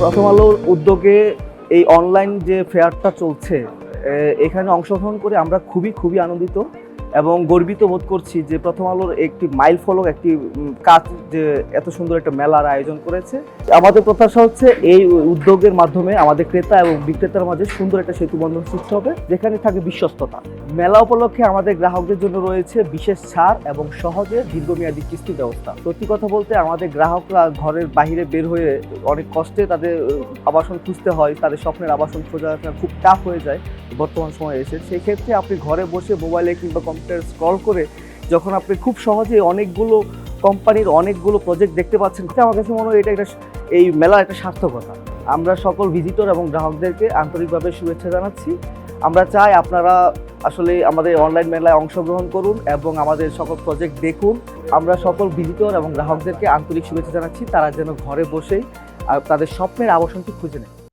প্রথম আলোর উদ্যোগে এই অনলাইন যে ফেয়ারটা চলছে এখানে অংশগ্রহণ করে আমরা খুবই আনন্দিত এবং গর্বিত বোধ করছি যে প্রথম আলোর একটি মাইল ফলক একটি কাজ যে এত সুন্দর একটা মেলার আয়োজন করেছে। আমাদের প্রত্যাশা হচ্ছে এই উদ্যোগের মাধ্যমে আমাদের ক্রেতা এবং বিক্রেতার মাঝে সুন্দর একটা সেতুবন্ধন সৃষ্টি হবে, যেখানে থাকে বিশ্বস্ততা। মেলা উপলক্ষে আমাদের গ্রাহকদের জন্য রয়েছে বিশেষ ছাড় এবং সহজে দীর্ঘমেয়াদী কিস্তি ব্যবস্থা। সত্যি কথা বলতে আমাদের গ্রাহকরা ঘরের বাইরে বের হয়ে অনেক কষ্টে তাদের আবাসন খুঁজতে হয়, তাদের স্বপ্নের আবাসন খোঁজা খুব টাফ হয়ে যায় বর্তমান সময়ে এসে। সেই ক্ষেত্রে আপনি ঘরে বসে মোবাইলে কিংবা কম্পিউটার স্ক্রল করে যখন আপনি খুব সহজে অনেকগুলো কোম্পানির অনেকগুলো প্রজেক্ট দেখতে পাচ্ছেন, আমার কাছে মনে হয় এটা এই মেলার একটা সার্থকতা। আমরা সকল ভিজিটর এবং গ্রাহকদেরকে আন্তরিকভাবে শুভেচ্ছা জানাচ্ছি। আমরা চাই আপনারা আসলে আমাদের অনলাইন মেলায় অংশগ্রহণ করুন এবং আমাদের সকল প্রজেক্ট দেখুন। আমরা সকল ভিজিটর এবং গ্রাহকদেরকে আন্তরিক শুভেচ্ছা জানাচ্ছি, তারা যেন ঘরে বসেই তাদের স্বপ্নের আবাসনটি খুঁজে নেয়।